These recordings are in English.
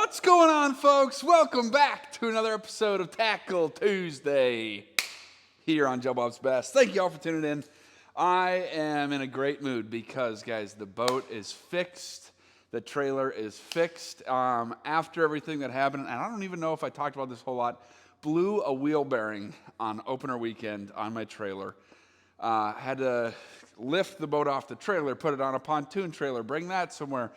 What's going on, folks? Welcome back to another episode of Tackle Tuesday here on Joe Bob's Best. Thank you all for tuning in. I am in a great mood because, guys, the boat is fixed. The trailer is fixed. After everything that happened, and I don't even know if I talked about this a whole lot, blew a wheel bearing on opener weekend on my trailer. Had to lift the boat off the trailer, put it on a pontoon trailer, bring that somewhere,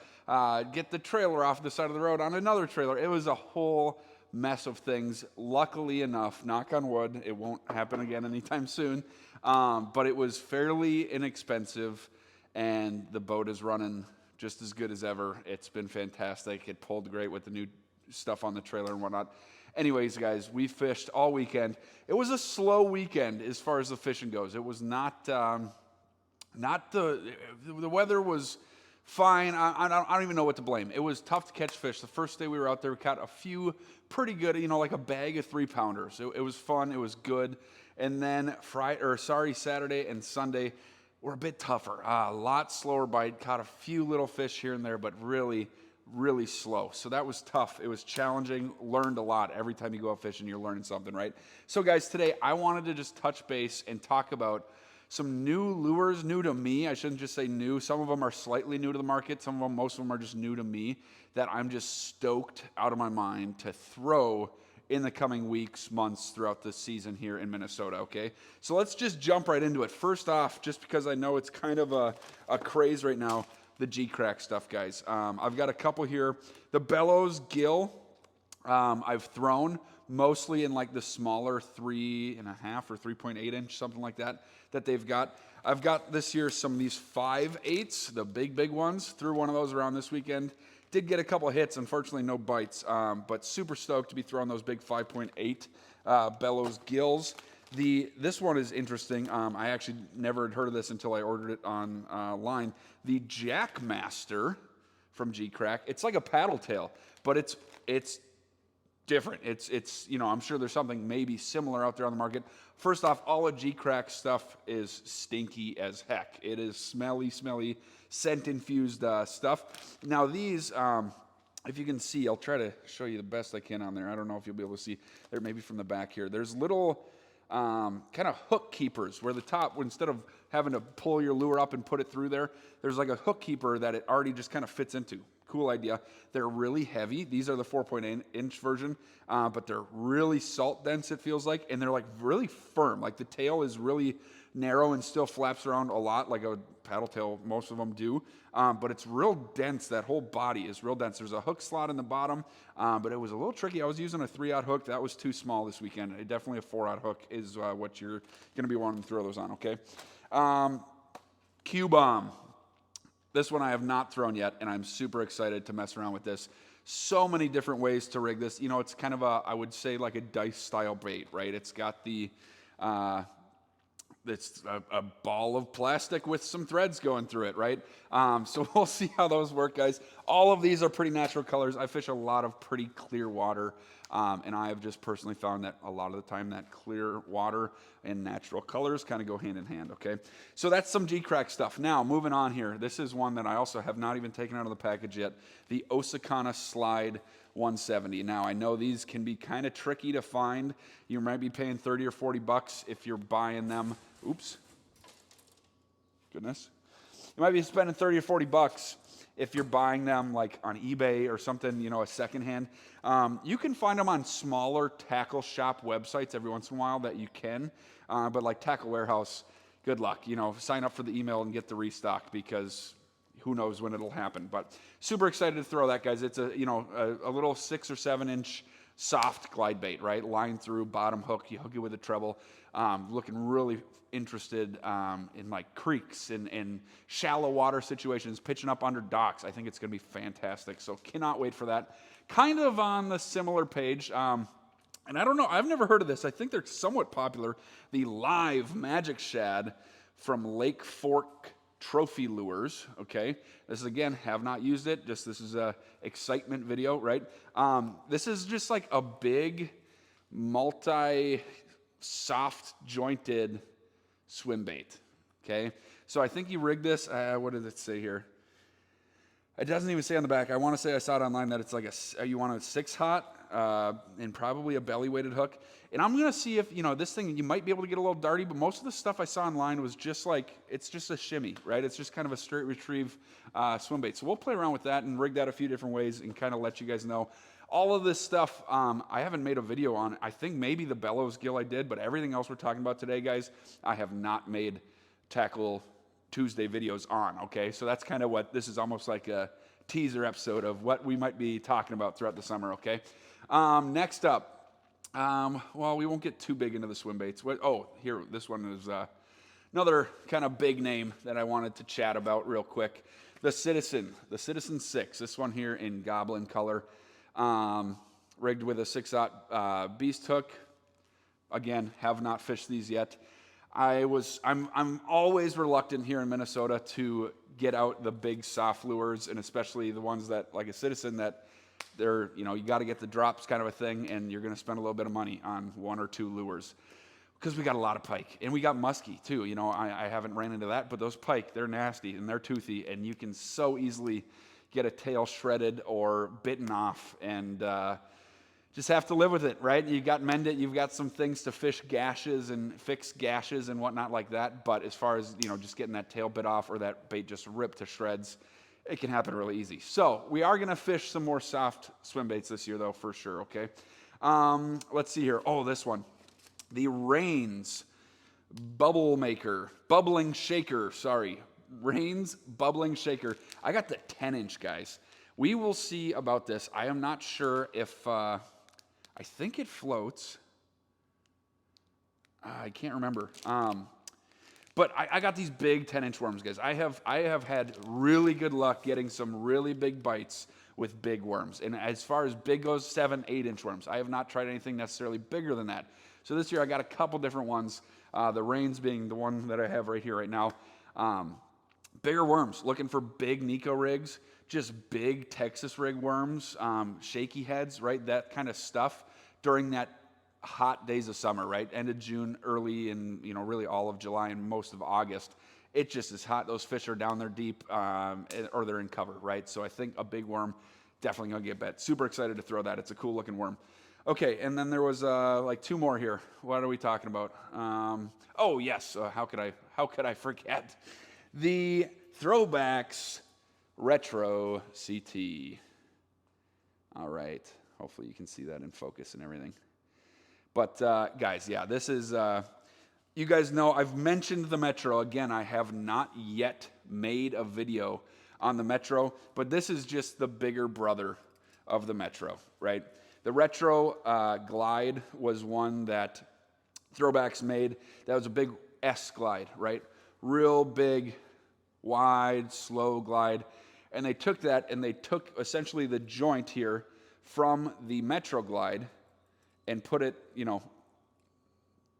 get the trailer off the side of the road on another trailer. It was a whole mess of things. Luckily enough, knock on wood, it won't happen again anytime soon, but it was fairly inexpensive, and the boat is running just as good as ever. It's been fantastic. It pulled great with the new stuff on the trailer and whatnot. Anyways, guys, we fished all weekend. It was a slow weekend as far as the fishing goes. It was not the weather was fine. I don't even know what to blame. It was tough to catch fish. The first day we were out there, we caught a few pretty good, like a bag of 3-pounders. It was fun. It was good. And then Saturday and Sunday were a bit tougher. A lot slower bite. Caught a few little fish here and there, but really slow. So that was tough. It was challenging. Learned a lot. Every time you go out fishing, you're learning something, right? So guys, today I wanted to just touch base and talk about some new lures, new to me. I shouldn't just say new. Some of them are slightly new to the market. Most of them are just new to me that I'm just stoked out of my mind to throw in the coming weeks, months throughout the season here in Minnesota, okay? So let's just jump right into it. First off, just because I know it's kind of a craze right now, the G-Crack stuff, guys. I've got a couple here. The Bellows Gill, I've thrown mostly in like the smaller 3.5 or 3.8 inch, something like that they've got. I've got this year some of these 5/8s, the big ones. Threw one of those around this weekend. Did get a couple hits, unfortunately no bites, but super stoked to be throwing those big 5.8 Bellows Gills. This one is interesting. I actually never had heard of this until I ordered it online. The Jackmaster from G-Crack. It's like a paddle tail, but it's different. It's I'm sure there's something maybe similar out there on the market. First off, all of G-Crack stuff is stinky as heck. It is smelly, scent-infused stuff. Now these, if you can see, I'll try to show you the best I can on there. I don't know if you'll be able to see. There, maybe from the back here. There's little kind of hook keepers where the top, instead of having to pull your lure up and put it through there, there's like a hook keeper that it already just kind of fits into. Cool idea. They're really heavy. These are the 4.8 inch version, but they're really salt dense, it feels like, and they're like really firm. Like the tail is really narrow and still flaps around a lot like a paddle tail, most of them do, but it's real dense. That whole body is real dense. There's a hook slot in the bottom, but it was a little tricky. I was using a 3/0 hook. That was too small this weekend. Definitely a 4/0 hook is what you're going to be wanting to throw those on, okay? Q-Bomb. This one I have not thrown yet, and I'm super excited to mess around with this. So many different ways to rig this. It's kind of I would say like a dice-style bait, right? It's got it's a ball of plastic with some threads going through it, right? So we'll see how those work, guys. All of these are pretty natural colors. I fish a lot of pretty clear water, and I have just personally found that a lot of the time that clear water and natural colors kind of go hand in hand, okay? So that's some G-Crack stuff. Now, moving on here. This is one that I also have not even taken out of the package yet, the Osakana Slide 170. Now, I know these can be kind of tricky to find. You might be paying $30 or $40 if you're buying them. Oops. Goodness. You might be spending $30 or $40 if you're buying them like on eBay or something, a secondhand. You can find them on smaller tackle shop websites every once in a while that you can, but like Tackle Warehouse, good luck. Sign up for the email and get the restock because who knows when it'll happen. But super excited to throw that, guys. It's a little 6 or 7 inch soft glide bait, right? Line through, bottom hook. You hook it with a treble. Looking really interested in like creeks and shallow water situations, pitching up under docks. I think it's going to be fantastic. So cannot wait for that. Kind of on the similar page. And I don't know, I've never heard of this. I think they're somewhat popular. The Live Magic Shad from Lake Fork Trophy Lures, okay? This is, again, have not used it. This is a excitement video, right? This is just like a big, soft jointed swim bait, okay? So I think you rigged this, what did it say here? It doesn't even say on the back. I want to say I saw it online that it's like you want a 6-hot and probably a belly-weighted hook. And I'm going to see if, this thing, you might be able to get a little darty, but most of the stuff I saw online was just like, it's just a shimmy, right? It's just kind of a straight retrieve swim bait. So we'll play around with that and rig that a few different ways and kind of let you guys know. All of this stuff, I haven't made a video on. I think maybe the bellows gill I did, but everything else we're talking about today, guys, I have not made Tackle Tuesday videos on, okay? So that's kind of what, this is almost like a teaser episode of what we might be talking about throughout the summer, okay? Next up, well, we won't get too big into the swim baits. Here, this one is another kind of big name that I wanted to chat about real quick. The Citizen 6, this one here in goblin color, rigged with a 6-aught beast hook. Again, have not fished these yet. I'm always reluctant here in Minnesota to get out the big soft lures, and especially the ones that, like a Citizen, that they're, you got to get the drops kind of a thing, and you're going to spend a little bit of money on 1 or 2 lures. Because we got a lot of pike, and we got muskie too. I haven't ran into that, but those pike, they're nasty and they're toothy, and you can so easily get a tail shredded or bitten off, and just have to live with it, right? You've got some things to fish gashes and fix gashes and whatnot like that. But as far as, just getting that tail bit off or that bait just ripped to shreds, it can happen really easy. So we are going to fish some more soft swim baits this year, though, for sure, okay? Let's see here. Oh, this one. The Reins bubbling shaker. Reins bubbling shaker. I got the 10-inch, guys. We will see about this. I am not sure if... I think it floats. I can't remember. But I got these big 10-inch worms, guys. I have had really good luck getting some really big bites with big worms. And as far as big goes, 7, 8-inch worms. I have not tried anything necessarily bigger than that. So this year I got a couple different ones. The Reins being the one that I have right here right now. Bigger worms, looking for big Nico rigs, just big Texas rig worms, shaky heads, right? That kind of stuff during that hot days of summer, right? End of June, early and, really all of July and most of August. It just is hot. Those fish are down there deep or they're in cover, right? So I think a big worm, definitely going to get bet. Super excited to throw that. It's a cool looking worm. Okay, and then there was like 2 more here. What are we talking about? Yes. How could I forget? The Throwbacks Retro CT. All right. Hopefully you can see that in focus and everything. But guys, yeah, this is, you guys know I've mentioned the Metro. Again, I have not yet made a video on the Metro, but this is just the bigger brother of the Metro, right? The Retro Glide was one that Throwbacks made. That was a big S glide, right? Real big, wide, slow glide. And they took that and they took essentially the joint here from the Metro Glide and put it,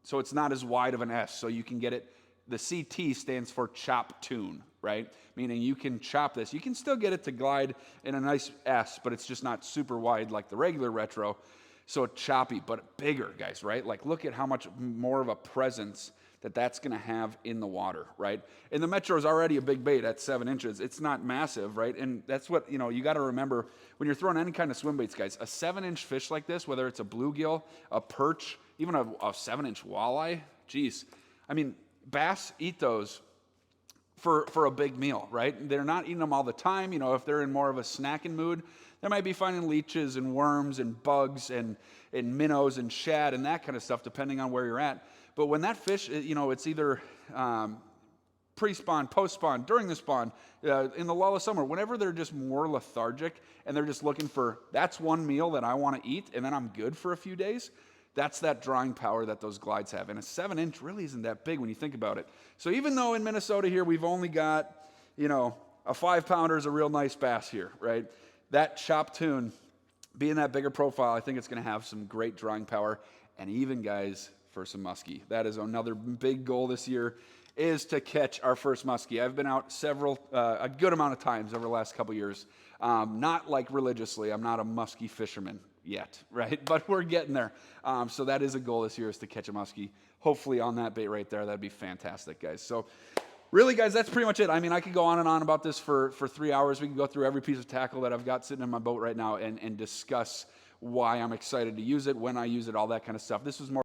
so it's not as wide of an S. So you can get it, the CT stands for chop tune, right? Meaning you can chop this. You can still get it to glide in a nice S, but it's just not super wide like the regular Retro. So choppy, but bigger, guys, right? Like look at how much more of a presence that's going to have in the water, right? And the Metro is already a big bait at 7 inches. It's not massive, right? And that's what, you got to remember when you're throwing any kind of swim baits, guys. A 7-inch fish like this, whether it's a bluegill, a perch, even a 7-inch walleye, geez. I mean, bass eat those for a big meal, right? They're not eating them all the time. If they're in more of a snacking mood, they might be finding leeches and worms and bugs and minnows and shad and that kind of stuff, depending on where you're at. But when that fish, it's either pre-spawn, post-spawn, during the spawn, in the lull of summer, whenever they're just more lethargic and they're just looking for, that's one meal that I want to eat and then I'm good for a few days, that's that drawing power that those glides have. And a 7-inch really isn't that big when you think about it. So even though in Minnesota here we've only got, a 5-pounder is a real nice bass here, right? That chop tune, being that bigger profile, I think it's going to have some great drawing power. And even, guys, for some muskie. That is another big goal this year, is to catch our first muskie. I've been out a good amount of times over the last couple years. Not like religiously. I'm not a muskie fisherman yet, right? But we're getting there. So that is a goal this year, is to catch a muskie. Hopefully on that bait right there. That'd be fantastic, guys. So really, guys, that's pretty much it. I mean, I could go on and on about this for 3 hours. We can go through every piece of tackle that I've got sitting in my boat right now and discuss why I'm excited to use it, when I use it, all that kind of stuff. This was more